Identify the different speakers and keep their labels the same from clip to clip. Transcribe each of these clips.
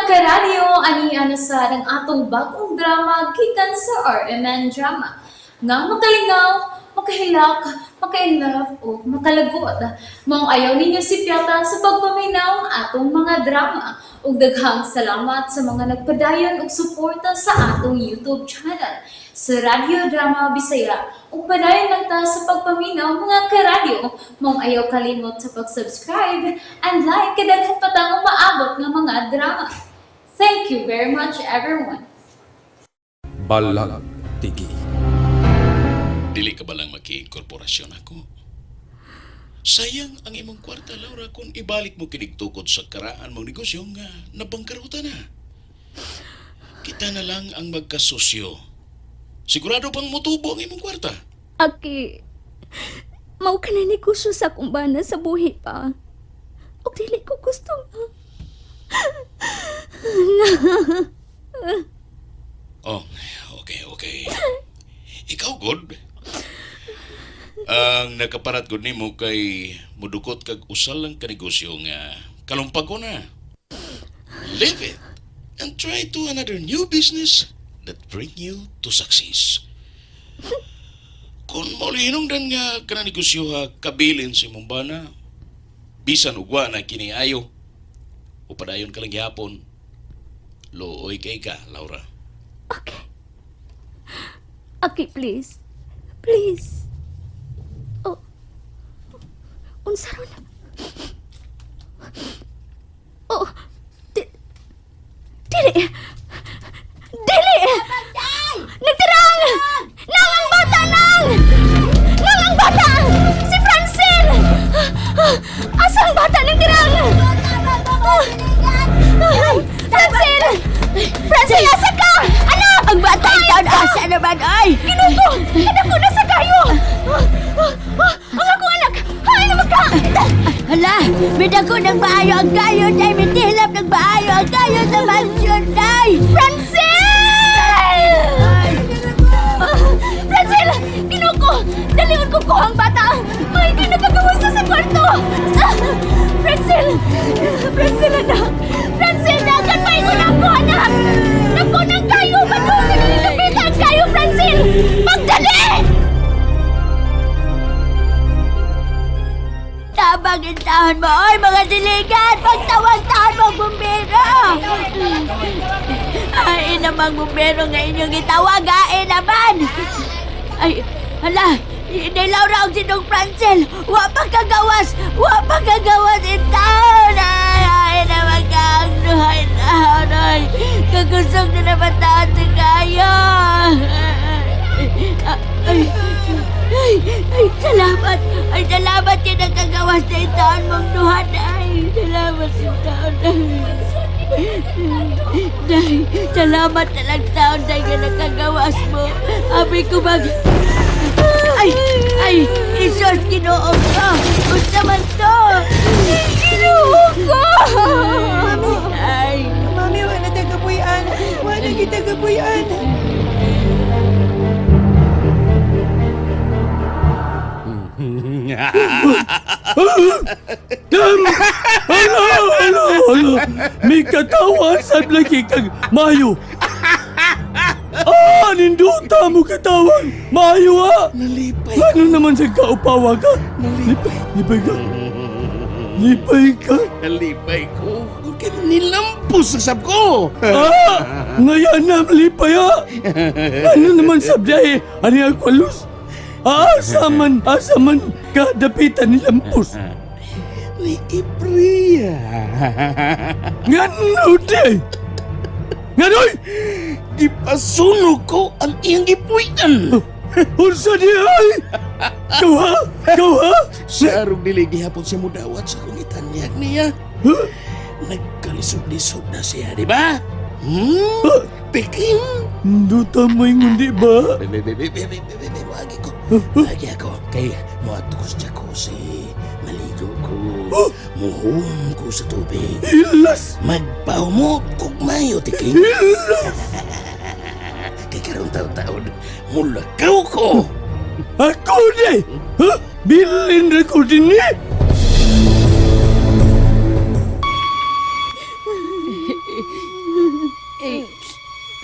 Speaker 1: karadyo, ani sa ng atong bagong drama gikan sa RMN Drama. Nga makalingaw, makahilak, maka-inlove, o makalagot. Maong ayaw ninyo si Piata sa pagpaminaw ang atong mga drama. Ug daghang salamat sa mga nagpadayon ug suporta sa atong YouTube channel sa Radio Drama Bisaya. Ug padayon lang ta sa pagpaminaw mga karadyo. Maong ayaw kalimot sa pag-subscribe and like kadaghan pa tang maabot nga mga drama. Thank you very much everyone.
Speaker 2: Balag Tigi.
Speaker 3: Dili ka ba lang maki-korporasyon ako? Sayang ang imong kwarta, Laura, kung ibalik mo kinig-tukod sa karaan mong negosyo nga nabangkaruta na. Kita na lang ang magkasosyo. Sigurado pang mutubo ang imong kwarta.
Speaker 4: Aki, mao ka na negosyo sa kumbana sa buhi pa. O dili ko gusto nga.
Speaker 3: Oh, okay. Ikaw, good? Ang nakaparat gud nimo kay mudukot kag usal lang ka negosyo nga kalumpag ko na. Leave it and try to another new business that bring you to success. Kung maulihinungdan nga ka na negosyo ha kabilin si imong bana, bisan ugwa na kini ayo, upadayon ka lang gihapon, looy kay ka, Laura.
Speaker 4: Aki, please. Please. Oh. Unsa ron? Oh. Dili. Nagtirang! Nang ang bata, nang! Nang ang bata! Si Francine! Asa ang bata nagtirang? Francine! Francine, asa ka? Anak!
Speaker 5: Ang bata ikaw asa naman ay!
Speaker 4: Ginuto! Anak ko nasa kayo! Ang ako anak! Hay naman ka!
Speaker 5: Hala! Bida ko nang maayo ang kayo day! Mitihilap nang maayo ang kayo sa mansyon day!
Speaker 4: Francine! Francine! Ginuko! Dalingon ko ko ang bata! May hindi nakagawas sa kwarto! Francine! Francine, anak! Francine, dagan pa ito na ako, anak! Naku nang kayo! Ba't ko sinilinapitan kayo, Francine? Magdali!
Speaker 5: Tabangin taon mo oy mga diligan! Pagtawag-taon mo bumbero! Ay namang bumbero nga inyong itawag ay naman! Ay, hala! Hindi Laura ang sinong Francel! Wa pa kagawas in taon! Ay naman ka ang duhay taon! Ay, kagusog na naman taon sa kayo! Ay, salamat! Ay, salamat yun ang kagawas na yung taon mong duhan! Ay, salamat yung taon! Day, salamat na lang taon day nga nakagawas mo! Abi ko mag... Ay, isos kinuog ko! Unsa man to?
Speaker 4: Ginuko ko!
Speaker 5: Ay,
Speaker 6: Mami, wala tagapuyan. Wala kita tagapuyan.
Speaker 2: Hala. May katawan sad lagi kag mayo. Ninduta mo katawan. Mayo
Speaker 3: Nalipay.
Speaker 2: Ano naman sa kaupawa ka? Lipay ka?
Speaker 3: Nalipay ko. Huwag ka nilampos sa sab ko.
Speaker 2: Ngayon na lipay Ano naman sabday? Ano ang kwalus? Asaman ka dapitan ni Lampus.
Speaker 3: Ni Ipriya.
Speaker 2: Ngano di? Nganoy!
Speaker 3: Ipasunog ko ang iyang ipuyan.
Speaker 2: Unsa di ay? Kau ha?
Speaker 3: Sa arong dili gihapon siya mudawat sa kungitan niya. Nagkalisod-lisod na siya, di ba? Peking.
Speaker 2: Duta may ngundi ba?
Speaker 3: Wagi ako. Kay muatos siya ko si maligo ko. Muhon ko sa tubig.
Speaker 2: Ilas!
Speaker 3: Magpahumot kog mayo, tiking.
Speaker 2: Ilas!
Speaker 3: Kay karong taon-taon, mulakaw ko.
Speaker 2: Ako di! Bilin na ko din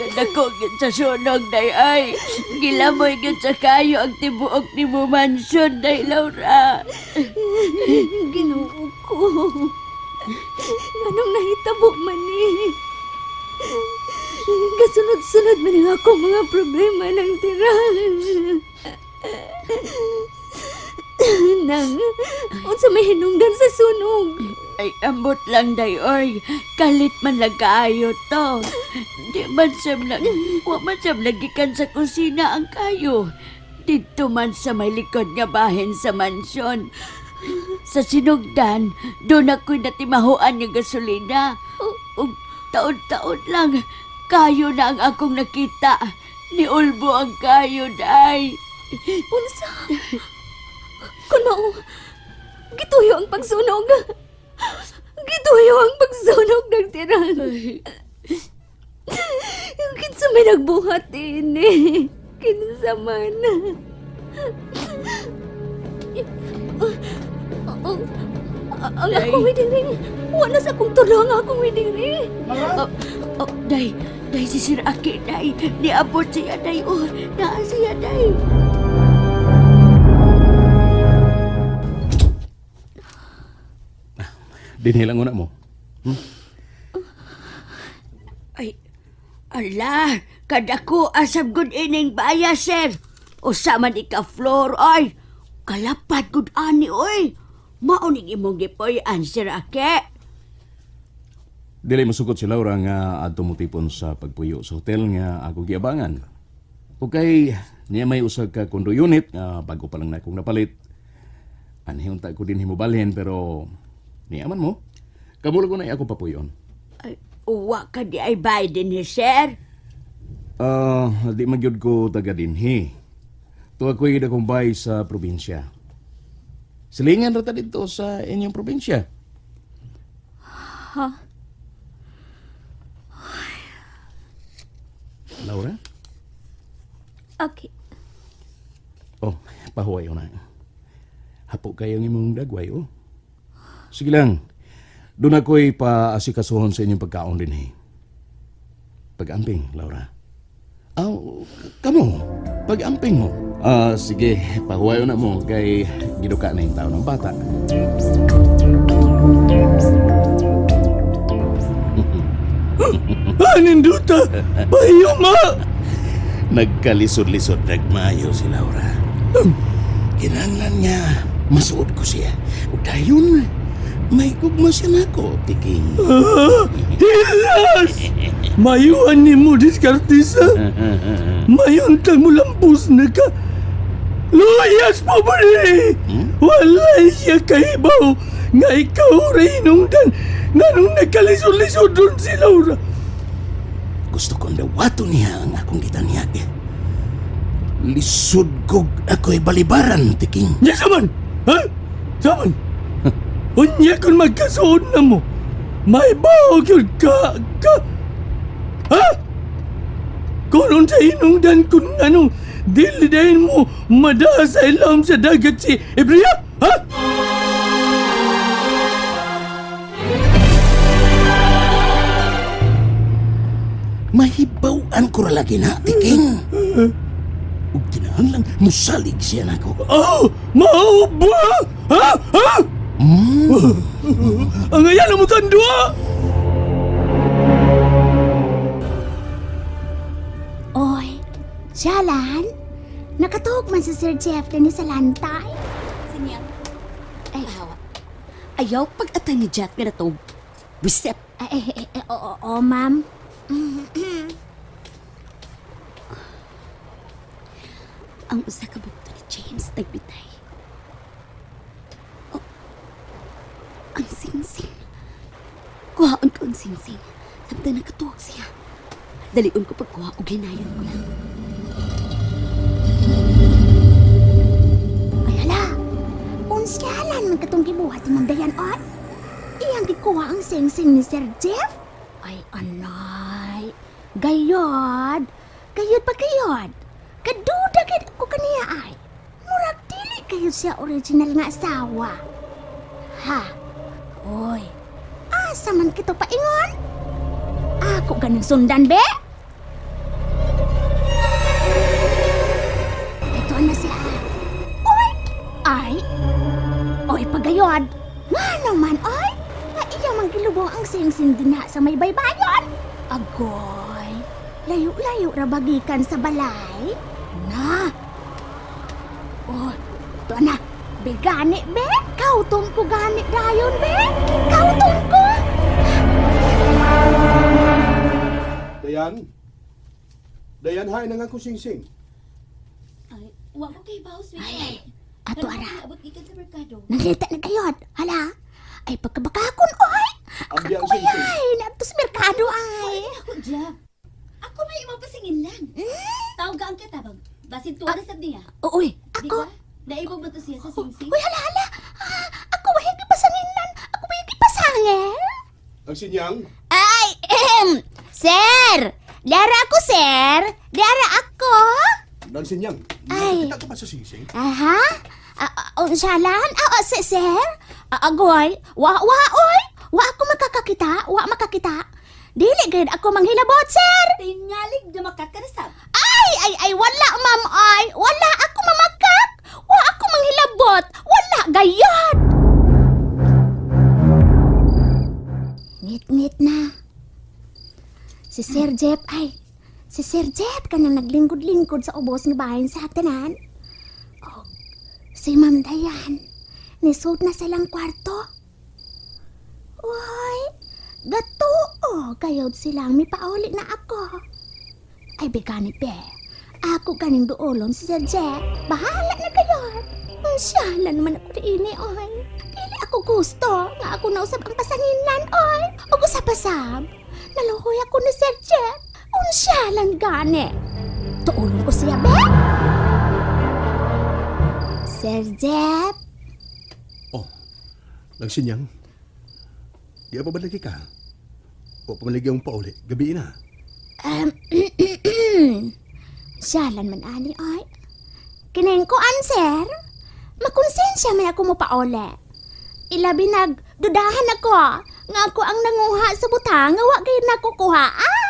Speaker 5: Kadako gyud sa sunog, day ay. Gilamoy gyud sa kayo ang tibuok ni mo mansyon, day Laura.
Speaker 4: Ginoo ko. Anong nahitabo man eh. Kasunod-sunod man ang akong mga problema ng tira. Nang, unsa may hinungdan sa sunog.
Speaker 5: Ay, ambot lang, day oy. Kalit man lang kaayo to. Di man siyam na, wa man siyam nagikan sa kusina ang kayo. Dito man sa may likod nga bahin sa mansyon. Sa sinugdan, doon ako'y natimahuan yung gasolina. Ug taon-taon lang, kayo na ang akong nakita. Ni Ulbo ang kayo, day.
Speaker 4: Unsa? Kuno, gituyo ang pagsunog. Gituyo ang pagsunog ng tiran. Kinsa may nagbuhat din eh. Kinsa man. Ang akong wedding ring. Wala sa akong tulo ang akong wedding ring.
Speaker 5: Day, si Sir Aki, day. Niabot siya, day. Oh, naa siya, day.
Speaker 2: Dinhilang una mo.
Speaker 5: Ay, ala, kadako asab good ining baya, sir. O man ika-floor, oy. Kalapad good ani, oy. Mauning imong gipoy, Sir Aki.
Speaker 2: Dili masukot si Laura nga adto mo tipon sa pagpuyo sa hotel nga ako giabangan. Okay, niya may usag ka condo unit nga bago pa lang na akong napalit. Anhiyong ta ko din himubalhin pero niyaman mo. Kamulo ko na ako papuyon.
Speaker 5: Ay, uwa ka di ay Biden ni sir.
Speaker 2: Di magyud ko taga dinhi. Tuwa ko yung akong bahay sa probinsya. Silingan rata dito sa inyong probinsya.
Speaker 4: Ha?
Speaker 2: Laura?
Speaker 4: Okay.
Speaker 2: Oh, pahuwayo na. Hapo kayong imong dagway, oh. Sige lang. Doon ako'y paasikasuhon sa inyong pagkaon din, eh. Pag-amping, Laura. Kamo, pag-amping mo. Sige, pahuwayo na mo kay giduka na yung tao ng bata.
Speaker 7: Aninduta! Bayo ma!
Speaker 3: Nagkalisod-lisod nagmayo si Laura. Kinanglan niya, masuot ko siya. O dayon, may kugma siya na ako, Tiking.
Speaker 7: Hilas! Mayuan ni mo diskartisa. Mayon tal mo lampus na ka. Luyas po ba rin? Walay siya kahibaw nga ikaw rinungdan nga nung nagkalisod-lisod doon si Laura.
Speaker 3: Gusto kong dawato niya ang akong gitanyag. Lisod kog ako'y balibaran, Tiking.
Speaker 7: Nya saman! Ha? Saman! Unya kung magkasuod na mo, may bawag yun ka. Ha? Kung sa inungdan kung anong dilidahin mo madaha sa ilam sa dagat si Ebria? Ha?
Speaker 3: Mahibawan ko ra lagi na, Tiking. Ug kinahanglan musalig siya nako.
Speaker 7: Oh! Mao ba? Ha? Ha? Ang ayan mo tandua!
Speaker 4: Oy, Jalan? Nakatuhog man si Sir Jeff din sa lantay.
Speaker 8: Sinyang,
Speaker 4: Ay,
Speaker 8: ayaw pag-atay ni Jeff nga na to. Reset.
Speaker 4: oo, ma'am.
Speaker 8: Ang usa ka bukto ni James nagbitay. Oh, ang singsing. Kuhaon ko ang singsing. Samtang nakatuwag siya. Dalion ko pagkuha o ginayon ko lang.
Speaker 4: Ay, hala. Unsyalan man katong gibuhat imong dayan, oy. Iyang gikuha ang sing-sing ni Sir Jeff. Ay, anay. Gayod. Gayod pa gayod. Kaduda gid ako kaniya ay. Murag dili kayo siya original nga asawa. Ha? Oy. Asa man kito paingon? Ako ganang sundan, be? basin dinha sa may baybayon. Agoy, layo-layo ra bagikan sa balay. Na. Oh, to na. Begani, be. Kauton ko gani dayon, be. Kauton ko.
Speaker 2: Dayan, hay na nga ko sing-sing.
Speaker 8: Ay, wa ko kay bawas,
Speaker 4: Ay, ato ara.
Speaker 8: Abot gikan sa merkado.
Speaker 4: Nakita na kayod. Hala. Ay, pagkabakakon, oy.
Speaker 2: Abi ang
Speaker 4: Ako
Speaker 2: sing-sing.
Speaker 4: ay, nato sa merkado, ay.
Speaker 8: Ako, Jeff. Ako may mapasingin lang. Tawag ka ang katabang. Basin tuwa na sa niya.
Speaker 4: Uy,
Speaker 8: Di
Speaker 4: ako.
Speaker 8: ba? Naibo ba to siya sa singsing?
Speaker 4: Uy, hala, hala. Ah, ako ba hindi pasanginan? Ako ba hindi pasangin?
Speaker 2: Ang sinyang?
Speaker 4: Ay, sir! Lara ako, sir! Lara ako!
Speaker 2: Nang sinyang?
Speaker 4: Ay.
Speaker 2: Nakita ko ba sa sing-sing?
Speaker 4: Aha? Unsalan? Sir? Agoy? Oy! Wa ako makakita. Dili gid ako manghilabot, sir!
Speaker 8: Tingalig na makakarasab.
Speaker 4: Ay, wala, ma'am, ay! Wala ako mamakak! Wa ako manghilabot! Wala, gayad! Ngit na. Si Sir Jeff kanang naglingkod-lingkod sa ubos ng bahay sa tanan. Oh, si Ma'am Dayan, nisod na silang kwarto. Uy, gatuo, kayod silang mipauli na ako. Ay, begani be. Ako kaning duolon si Sir Jeff. Bahala na kayo. Siyalan man ako rini, oy. Dili ako gusto nga ako nausap ang pasanginan, oy. O gusap-asap. Naluhoy ako ni Sir Jeff. Siyalan gani. Tuulong ko siya, be. Sir Jeff.
Speaker 2: Oh, nang sinyang? Di pa ba lagi ka? O pa malagi ang pauli? Gabi na.
Speaker 4: Siyalan man ani, oy. Kineng ko, sir. Makonsensya may ako mo paole. Ilabi dudahan ako. Nga ako ang nanguha sa butang, nga wa kayo nakukuha, ah?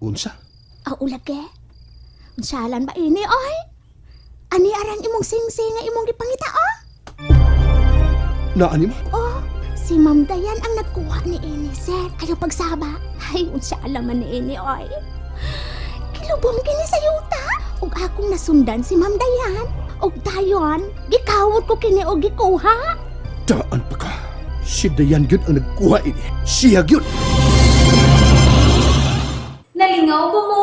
Speaker 2: Unsa?
Speaker 4: Ulage. Siyalan ba ini, oy? Ani aran imong sing-sing nga imong gipangita, oh?
Speaker 2: Naani mo?
Speaker 4: Oh, si Ma'am Dayan ang nagkuha ni ini, sir. Ayaw pagsaba. Ay, siyalan man ni ini, oy. Kilubong kini sa yuta. Ug akong nasundan si Ma'am Dayan. Ug dayon, gikawot ko kini og gikuha.
Speaker 2: Daan pa ka. Si Dayan yun ang nagkuha ini. Siya yun.
Speaker 1: Nalingaw ba mo?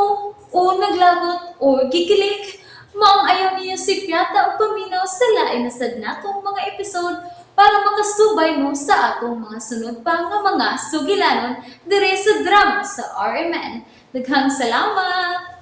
Speaker 1: O naglagot? O gikilik? Maong ayaw niya si Piata o paminaw sa lain na sadna kong mga episode para makasubay mo sa atong mga sunod pa nga mga sugilanon dire sa drama sa RMN. Daghang salamat!